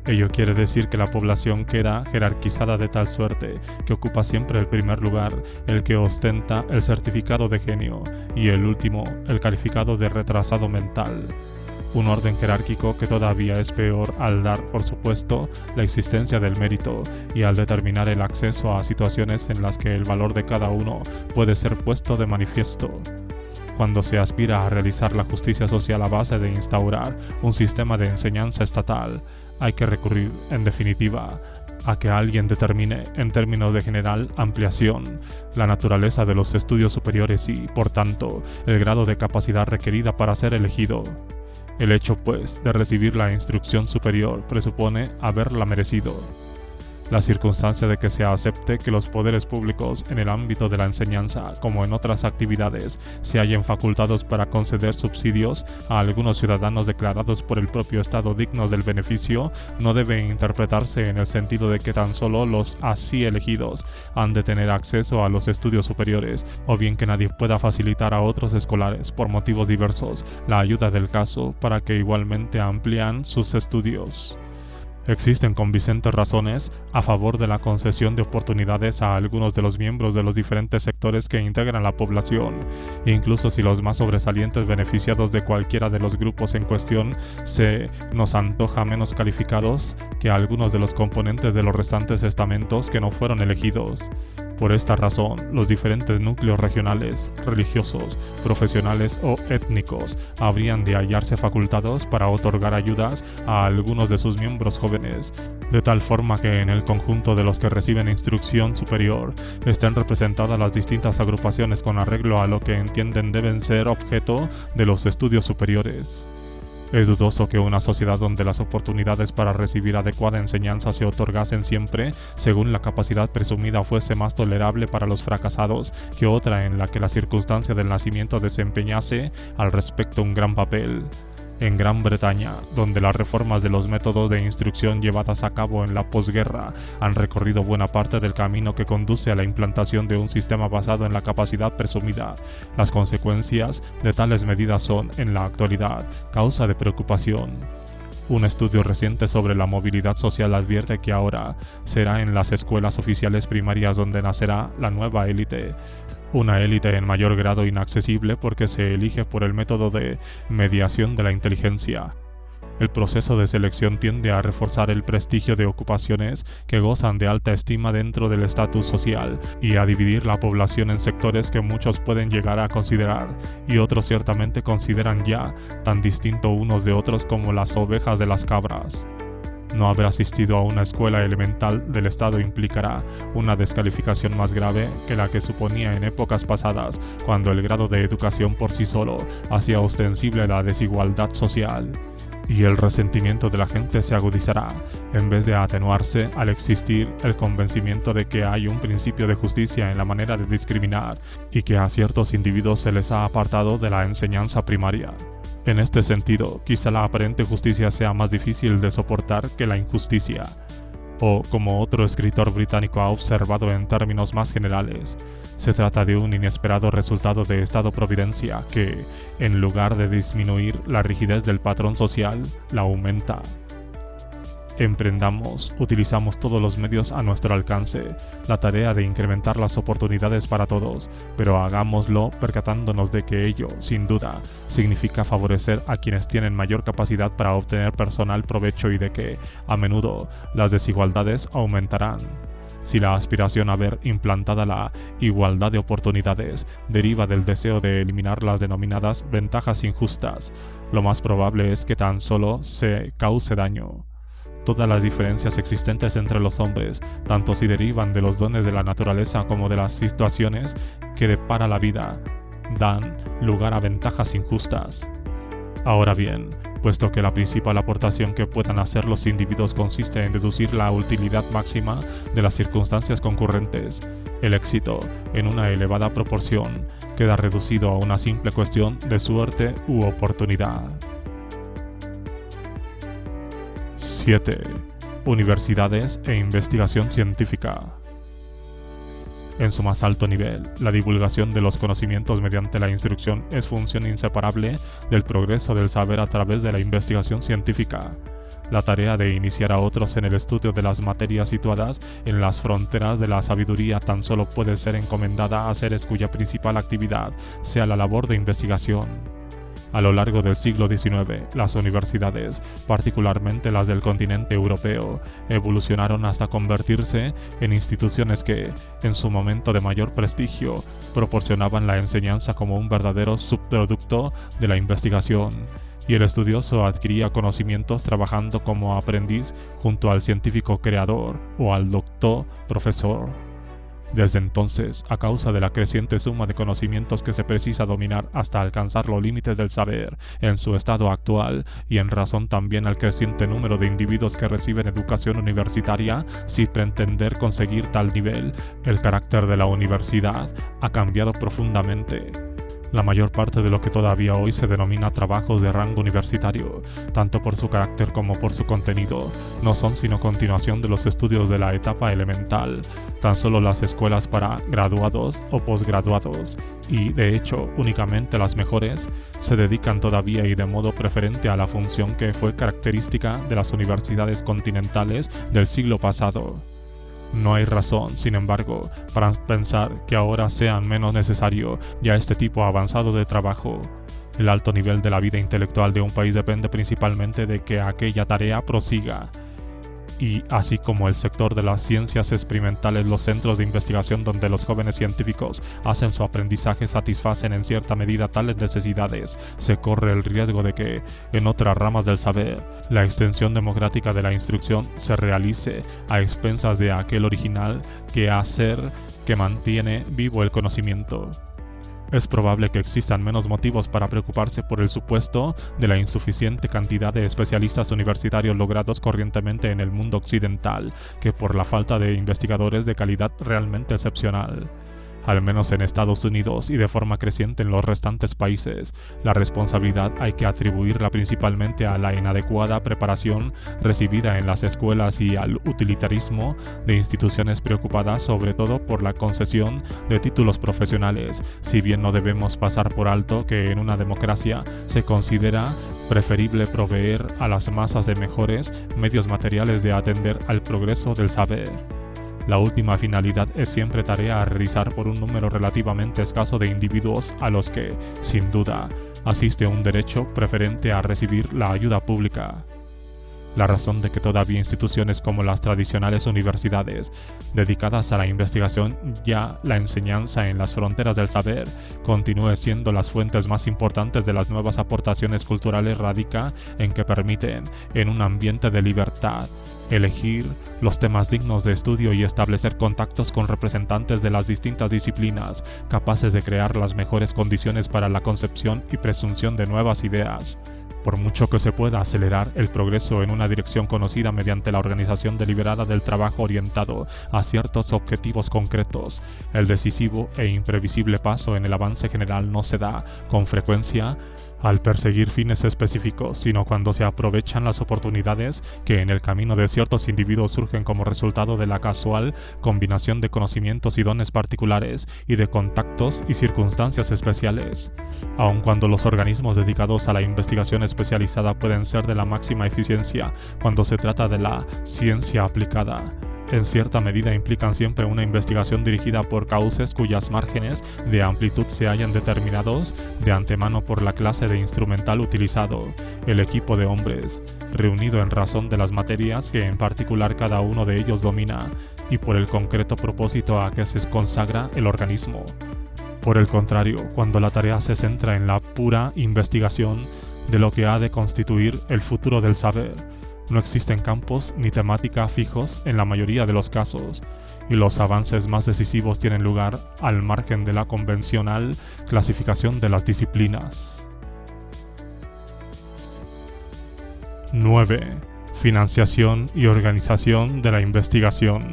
Ello quiere decir que la población queda jerarquizada de tal suerte que ocupa siempre el primer lugar el que ostenta el certificado de genio y el último el calificado de retrasado mental. Un orden jerárquico que todavía es peor al dar por supuesto la existencia del mérito y al determinar el acceso a situaciones en las que el valor de cada uno puede ser puesto de manifiesto. Cuando se aspira a realizar la justicia social a base de instaurar un sistema de enseñanza estatal, hay que recurrir, en definitiva, a que alguien determine, en términos de general ampliación, la naturaleza de los estudios superiores y, por tanto, el grado de capacidad requerida para ser elegido. El hecho, pues, de recibir la instrucción superior presupone haberla merecido. La circunstancia de que se acepte que los poderes públicos en el ámbito de la enseñanza, como en otras actividades, se hallen facultados para conceder subsidios a algunos ciudadanos declarados por el propio Estado dignos del beneficio, no debe interpretarse en el sentido de que tan solo los así elegidos han de tener acceso a los estudios superiores, o bien que nadie pueda facilitar a otros escolares, por motivos diversos, la ayuda del caso para que igualmente amplíen sus estudios. Existen convincentes razones a favor de la concesión de oportunidades a algunos de los miembros de los diferentes sectores que integran la población, incluso si los más sobresalientes beneficiados de cualquiera de los grupos en cuestión se nos antoja menos calificados que algunos de los componentes de los restantes estamentos que no fueron elegidos. Por esta razón, los diferentes núcleos regionales, religiosos, profesionales o étnicos habrían de hallarse facultados para otorgar ayudas a algunos de sus miembros jóvenes, de tal forma que en el conjunto de los que reciben instrucción superior estén representadas las distintas agrupaciones con arreglo a lo que entienden deben ser objeto de los estudios superiores. Es dudoso que una sociedad donde las oportunidades para recibir adecuada enseñanza se otorgasen siempre según la capacidad presumida fuese más tolerable para los fracasados que otra en la que la circunstancia del nacimiento desempeñase al respecto un gran papel. En Gran Bretaña, donde las reformas de los métodos de instrucción llevadas a cabo en la posguerra han recorrido buena parte del camino que conduce a la implantación de un sistema basado en la capacidad presumida, las consecuencias de tales medidas son, en la actualidad, causa de preocupación. Un estudio reciente sobre la movilidad social advierte que ahora será en las escuelas oficiales primarias donde nacerá la nueva élite. Una élite en mayor grado inaccesible porque se elige por el método de mediación de la inteligencia. El proceso de selección tiende a reforzar el prestigio de ocupaciones que gozan de alta estima dentro del estatus social y a dividir la población en sectores que muchos pueden llegar a considerar y otros ciertamente consideran ya tan distinto unos de otros como las ovejas de las cabras. No haber asistido a una escuela elemental del Estado implicará una descalificación más grave que la que suponía en épocas pasadas, cuando el grado de educación por sí solo hacía ostensible la desigualdad social. Y el resentimiento de la gente se agudizará, en vez de atenuarse al existir el convencimiento de que hay un principio de justicia en la manera de discriminar y que a ciertos individuos se les ha apartado de la enseñanza primaria. En este sentido, quizá la aparente justicia sea más difícil de soportar que la injusticia. O, como otro escritor británico ha observado en términos más generales, se trata de un inesperado resultado de Estado-providencia que, en lugar de disminuir la rigidez del patrón social, la aumenta. Utilizamos todos los medios a nuestro alcance, la tarea de incrementar las oportunidades para todos, pero hagámoslo percatándonos de que ello, sin duda, significa favorecer a quienes tienen mayor capacidad para obtener personal provecho y de que, a menudo, las desigualdades aumentarán. Si la aspiración a ver implantada la igualdad de oportunidades deriva del deseo de eliminar las denominadas ventajas injustas, lo más probable es que tan solo se cause daño. Todas las diferencias existentes entre los hombres, tanto si derivan de los dones de la naturaleza como de las situaciones que depara la vida, dan lugar a ventajas injustas. Ahora bien, puesto que la principal aportación que puedan hacer los individuos consiste en deducir la utilidad máxima de las circunstancias concurrentes, el éxito, en una elevada proporción, queda reducido a una simple cuestión de suerte u oportunidad. 7. universidades e investigación científica. En su más alto nivel, la divulgación de los conocimientos mediante la instrucción es función inseparable del progreso del saber a través de la investigación científica. La tarea de iniciar a otros en el estudio de las materias situadas en las fronteras de la sabiduría tan solo puede ser encomendada a seres cuya principal actividad sea la labor de investigación. A lo largo del siglo XIX, las universidades, particularmente las del continente europeo, evolucionaron hasta convertirse en instituciones que, en su momento de mayor prestigio, proporcionaban la enseñanza como un verdadero subproducto de la investigación, y el estudioso adquiría conocimientos trabajando como aprendiz junto al científico creador o al doctor profesor. Desde entonces, a causa de la creciente suma de conocimientos que se precisa dominar hasta alcanzar los límites del saber en su estado actual y en razón también al creciente número de individuos que reciben educación universitaria sin pretender conseguir tal nivel, el carácter de la universidad ha cambiado profundamente. La mayor parte de lo que todavía hoy se denomina trabajos de rango universitario, tanto por su carácter como por su contenido, no son sino continuación de los estudios de la etapa elemental, tan solo las escuelas para graduados o posgraduados, y de hecho únicamente las mejores, se dedican todavía y de modo preferente a la función que fue característica de las universidades continentales del siglo pasado. No hay razón, sin embargo, para pensar que ahora sea menos necesario ya este tipo avanzado de trabajo. El alto nivel de la vida intelectual de un país depende principalmente de que aquella tarea prosiga. Y así como el sector de las ciencias experimentales, los centros de investigación donde los jóvenes científicos hacen su aprendizaje satisfacen en cierta medida tales necesidades, se corre el riesgo de que, en otras ramas del saber, la extensión democrática de la instrucción se realice a expensas de aquel original quehacer que mantiene vivo el conocimiento. Es probable que existan menos motivos para preocuparse por el supuesto de la insuficiente cantidad de especialistas universitarios logrados corrientemente en el mundo occidental que por la falta de investigadores de calidad realmente excepcional. Al menos en Estados Unidos y de forma creciente en los restantes países, la responsabilidad hay que atribuirla principalmente a la inadecuada preparación recibida en las escuelas y al utilitarismo de instituciones preocupadas sobre todo por la concesión de títulos profesionales, si bien no debemos pasar por alto que en una democracia se considera preferible proveer a las masas de mejores medios materiales de atender al progreso del saber. La última finalidad es siempre tarea a realizar por un número relativamente escaso de individuos a los que, sin duda, asiste un derecho preferente a recibir la ayuda pública. La razón de que todavía instituciones como las tradicionales universidades, dedicadas a la investigación ya la enseñanza en las fronteras del saber, continúe siendo las fuentes más importantes de las nuevas aportaciones culturales radica en que permiten, en un ambiente de libertad, elegir los temas dignos de estudio y establecer contactos con representantes de las distintas disciplinas, capaces de crear las mejores condiciones para la concepción y presunción de nuevas ideas. Por mucho que se pueda acelerar el progreso en una dirección conocida mediante la organización deliberada del trabajo orientado a ciertos objetivos concretos, el decisivo e imprevisible paso en el avance general no se da, con frecuencia, al perseguir fines específicos, sino cuando se aprovechan las oportunidades que en el camino de ciertos individuos surgen como resultado de la casual combinación de conocimientos y dones particulares y de contactos y circunstancias especiales. Aun cuando los organismos dedicados a la investigación especializada pueden ser de la máxima eficiencia cuando se trata de la ciencia aplicada, en cierta medida implican siempre una investigación dirigida por cauces cuyas márgenes de amplitud se hayan determinados de antemano por la clase de instrumental utilizado, el equipo de hombres, reunido en razón de las materias que en particular cada uno de ellos domina, y por el concreto propósito a que se consagra el organismo. Por el contrario, cuando la tarea se centra en la pura investigación de lo que ha de constituir el futuro del saber, no existen campos ni temática fijos en la mayoría de los casos, y los avances más decisivos tienen lugar al margen de la convencional clasificación de las disciplinas. 9. Financiación y organización de la investigación.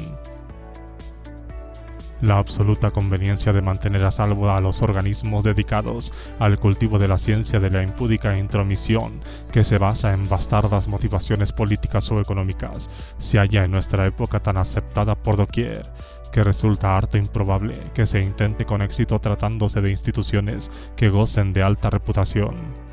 La absoluta conveniencia de mantener a salvo a los organismos dedicados al cultivo de la ciencia de la impúdica intromisión que se basa en bastardas motivaciones políticas o económicas se halla en nuestra época tan aceptada por doquier que resulta harto improbable que se intente con éxito tratándose de instituciones que gocen de alta reputación.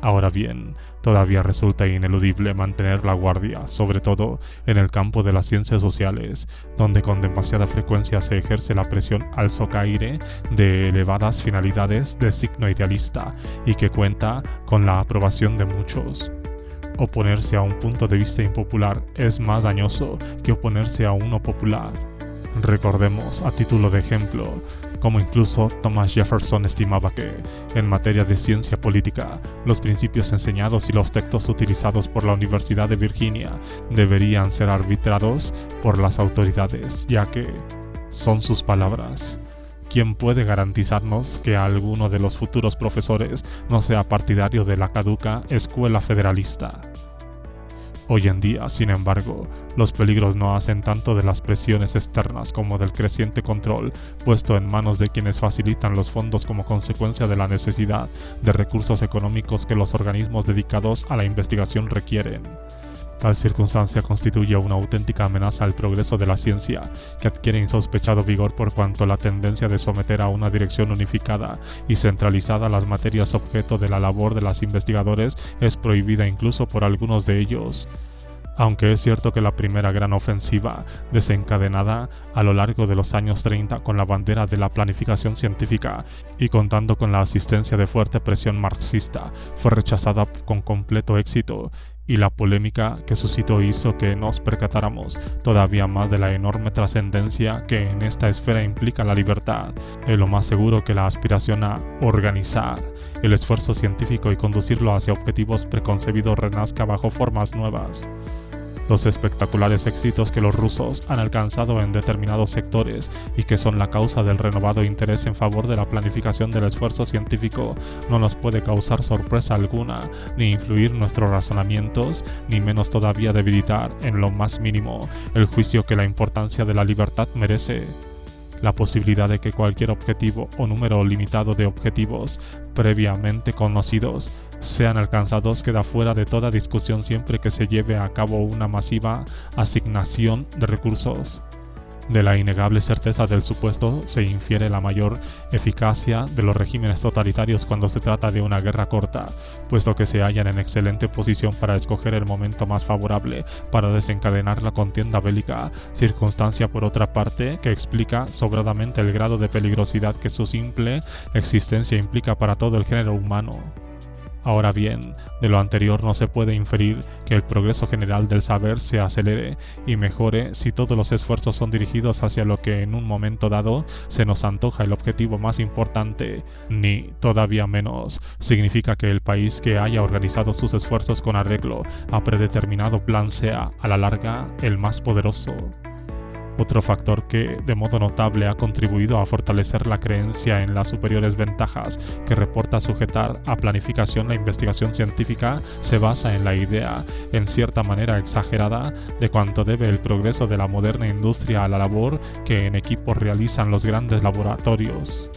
Ahora bien, todavía resulta ineludible mantener la guardia, sobre todo en el campo de las ciencias sociales, donde con demasiada frecuencia se ejerce la presión al socaire de elevadas finalidades de signo idealista y que cuenta con la aprobación de muchos. Oponerse a un punto de vista impopular es más dañoso que oponerse a uno popular. Recordemos, a título de ejemplo, como incluso Thomas Jefferson estimaba que, en materia de ciencia política, los principios enseñados y los textos utilizados por la Universidad de Virginia deberían ser arbitrados por las autoridades, ya que son sus palabras. ¿Quién puede garantizarnos que alguno de los futuros profesores no sea partidario de la caduca escuela federalista? Hoy en día, sin embargo, los peligros no hacen tanto de las presiones externas como del creciente control puesto en manos de quienes facilitan los fondos como consecuencia de la necesidad de recursos económicos que los organismos dedicados a la investigación requieren. Tal circunstancia constituye una auténtica amenaza al progreso de la ciencia, que adquiere insospechado vigor por cuanto la tendencia de someter a una dirección unificada y centralizada las materias objeto de la labor de los investigadores es prohibida incluso por algunos de ellos. Aunque es cierto que la primera gran ofensiva, desencadenada a lo largo de los años 30 con la bandera de la planificación científica y contando con la asistencia de fuerte presión marxista, fue rechazada con completo éxito, y la polémica que suscitó hizo que nos percatáramos todavía más de la enorme trascendencia que en esta esfera implica la libertad, es lo más seguro que la aspiración a organizar el esfuerzo científico y conducirlo hacia objetivos preconcebidos renazca bajo formas nuevas. Los espectaculares éxitos que los rusos han alcanzado en determinados sectores y que son la causa del renovado interés en favor de la planificación del esfuerzo científico no nos puede causar sorpresa alguna, ni influir nuestros razonamientos, ni menos todavía debilitar en lo más mínimo el juicio que la importancia de la libertad merece. La posibilidad de que cualquier objetivo o número limitado de objetivos previamente conocidos sean alcanzados queda fuera de toda discusión siempre que se lleve a cabo una masiva asignación de recursos. De la innegable certeza del supuesto se infiere la mayor eficacia de los regímenes totalitarios cuando se trata de una guerra corta, puesto que se hallan en excelente posición para escoger el momento más favorable para desencadenar la contienda bélica, circunstancia por otra parte que explica sobradamente el grado de peligrosidad que su simple existencia implica para todo el género humano. Ahora bien, de lo anterior no se puede inferir que el progreso general del saber se acelere y mejore si todos los esfuerzos son dirigidos hacia lo que en un momento dado se nos antoja el objetivo más importante, ni, todavía menos, significa que el país que haya organizado sus esfuerzos con arreglo a predeterminado plan sea, a la larga, el más poderoso. Otro factor que, de modo notable, ha contribuido a fortalecer la creencia en las superiores ventajas que reporta sujetar a planificación la investigación científica se basa en la idea, en cierta manera exagerada, de cuánto debe el progreso de la moderna industria a la labor que en equipo realizan los grandes laboratorios.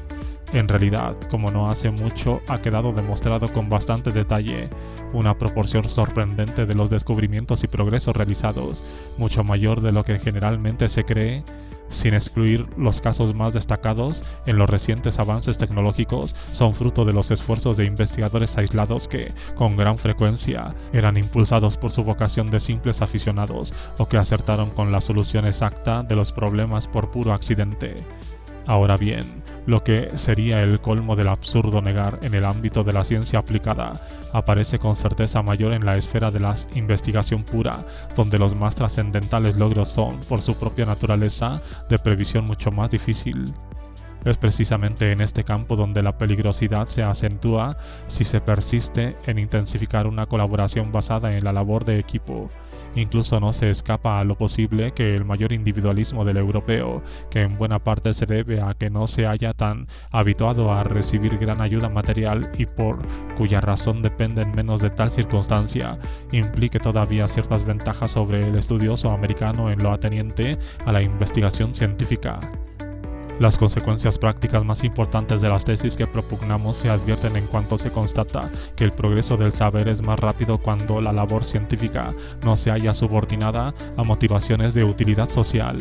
En realidad, como no hace mucho ha quedado demostrado con bastante detalle, una proporción sorprendente de los descubrimientos y progresos realizados, mucho mayor de lo que generalmente se cree, sin excluir los casos más destacados en los recientes avances tecnológicos, son fruto de los esfuerzos de investigadores aislados que, con gran frecuencia, eran impulsados por su vocación de simples aficionados o que acertaron con la solución exacta de los problemas por puro accidente. Ahora bien, lo que sería el colmo del absurdo negar en el ámbito de la ciencia aplicada, aparece con certeza mayor en la esfera de la investigación pura, donde los más trascendentales logros son, por su propia naturaleza, de previsión mucho más difícil. Es precisamente en este campo donde la peligrosidad se acentúa si se persiste en intensificar una colaboración basada en la labor de equipo. Incluso no se escapa a lo posible que el mayor individualismo del europeo, que en buena parte se debe a que no se haya tan habituado a recibir gran ayuda material y por cuya razón dependen menos de tal circunstancia, implique todavía ciertas ventajas sobre el estudioso americano en lo ateniente a la investigación científica. Las consecuencias prácticas más importantes de las tesis que propugnamos se advierten en cuanto se constata que el progreso del saber es más rápido cuando la labor científica no se halla subordinada a motivaciones de utilidad social,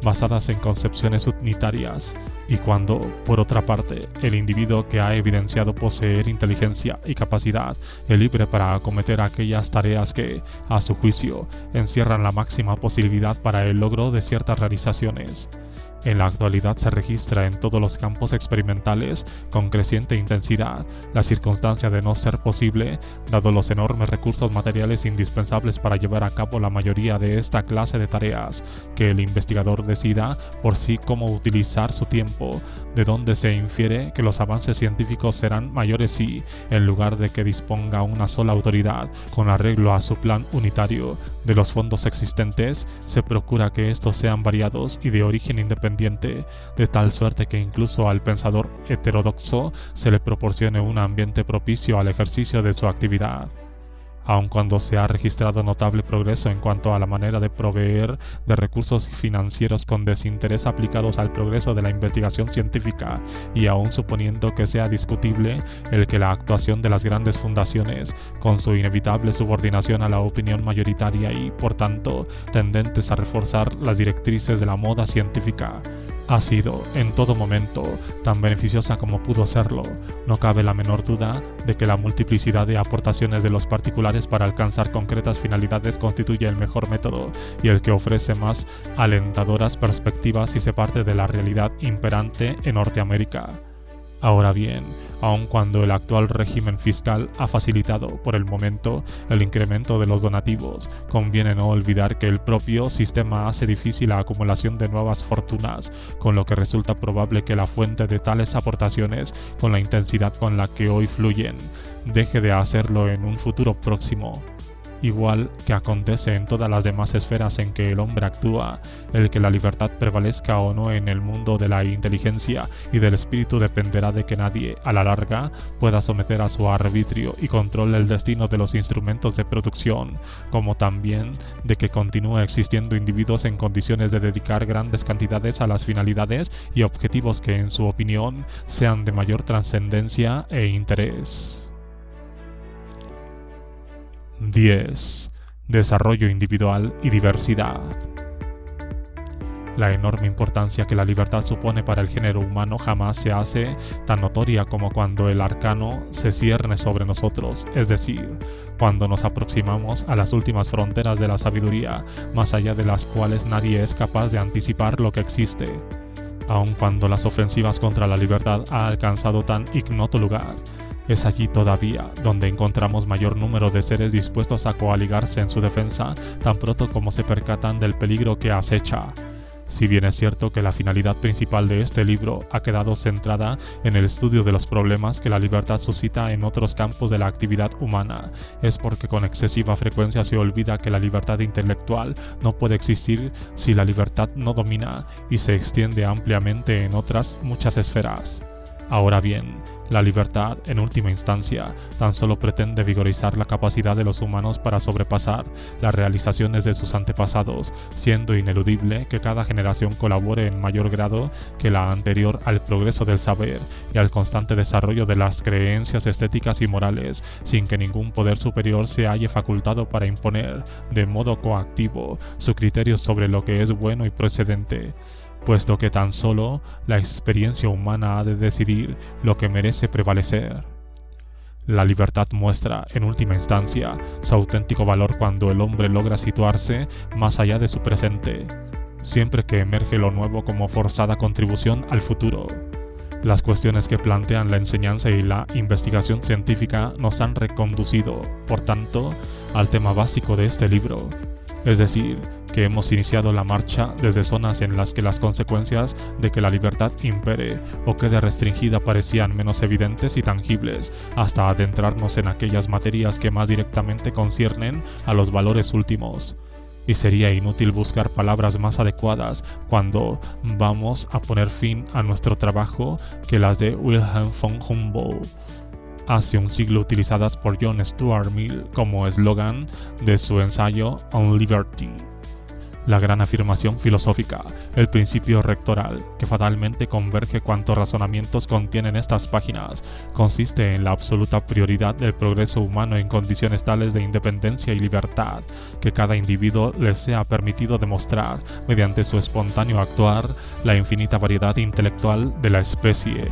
basadas en concepciones unitarias, y cuando, por otra parte, el individuo que ha evidenciado poseer inteligencia y capacidad es libre para acometer aquellas tareas que, a su juicio, encierran la máxima posibilidad para el logro de ciertas realizaciones. En la actualidad se registra en todos los campos experimentales con creciente intensidad la circunstancia de no ser posible, dado los enormes recursos materiales indispensables para llevar a cabo la mayoría de esta clase de tareas, que el investigador decida por sí cómo utilizar su tiempo, de donde se infiere que los avances científicos serán mayores si, en lugar de que disponga una sola autoridad con arreglo a su plan unitario de los fondos existentes, se procura que estos sean variados y de origen independiente, de tal suerte que incluso al pensador heterodoxo se le proporcione un ambiente propicio al ejercicio de su actividad. Aun cuando se ha registrado notable progreso en cuanto a la manera de proveer de recursos financieros con desinterés aplicados al progreso de la investigación científica, y aun suponiendo que sea discutible el que la actuación de las grandes fundaciones, con su inevitable subordinación a la opinión mayoritaria y, por tanto, tendentes a reforzar las directrices de la moda científica, ha sido, en todo momento, tan beneficiosa como pudo serlo, no cabe la menor duda de que la multiplicidad de aportaciones de los particulares para alcanzar concretas finalidades constituye el mejor método y el que ofrece más alentadoras perspectivas si se parte de la realidad imperante en Norteamérica. Ahora bien, aun cuando el actual régimen fiscal ha facilitado, por el momento, el incremento de los donativos, conviene no olvidar que el propio sistema hace difícil la acumulación de nuevas fortunas, con lo que resulta probable que la fuente de tales aportaciones, con la intensidad con la que hoy fluyen, deje de hacerlo en un futuro próximo. Igual que acontece en todas las demás esferas en que el hombre actúa, el que la libertad prevalezca o no en el mundo de la inteligencia y del espíritu dependerá de que nadie, a la larga, pueda someter a su arbitrio y control el destino de los instrumentos de producción, como también de que continúe existiendo individuos en condiciones de dedicar grandes cantidades a las finalidades y objetivos que, en su opinión, sean de mayor trascendencia e interés. 10. Desarrollo individual y diversidad. La enorme importancia que la libertad supone para el género humano jamás se hace tan notoria como cuando el arcano se cierne sobre nosotros, es decir, cuando nos aproximamos a las últimas fronteras de la sabiduría, más allá de las cuales nadie es capaz de anticipar lo que existe. Aun cuando las ofensivas contra la libertad ha alcanzado tan ignoto lugar, es allí todavía donde encontramos mayor número de seres dispuestos a coaligarse en su defensa tan pronto como se percatan del peligro que acecha. Si bien es cierto que la finalidad principal de este libro ha quedado centrada en el estudio de los problemas que la libertad suscita en otros campos de la actividad humana, es porque con excesiva frecuencia se olvida que la libertad intelectual no puede existir si la libertad no domina y se extiende ampliamente en otras muchas esferas. Ahora bien, la libertad, en última instancia, tan solo pretende vigorizar la capacidad de los humanos para sobrepasar las realizaciones de sus antepasados, siendo ineludible que cada generación colabore en mayor grado que la anterior al progreso del saber y al constante desarrollo de las creencias estéticas y morales, sin que ningún poder superior se halle facultado para imponer, de modo coactivo, su criterio sobre lo que es bueno y procedente, puesto que tan solo la experiencia humana ha de decidir lo que merece prevalecer. La libertad muestra, en última instancia, su auténtico valor cuando el hombre logra situarse más allá de su presente, siempre que emerge lo nuevo como forzada contribución al futuro. Las cuestiones que plantean la enseñanza y la investigación científica nos han reconducido, por tanto, al tema básico de este libro, es decir, que hemos iniciado la marcha desde zonas en las que las consecuencias de que la libertad impere o quede restringida parecían menos evidentes y tangibles, hasta adentrarnos en aquellas materias que más directamente conciernen a los valores últimos. Y sería inútil buscar palabras más adecuadas cuando vamos a poner fin a nuestro trabajo que las de Wilhelm von Humboldt, hace un siglo utilizadas por John Stuart Mill como eslogan de su ensayo On Liberty. La gran afirmación filosófica, el principio rectoral, que fatalmente converge cuantos razonamientos contienen estas páginas, consiste en la absoluta prioridad del progreso humano en condiciones tales de independencia y libertad, que cada individuo les sea permitido demostrar, mediante su espontáneo actuar, la infinita variedad intelectual de la especie.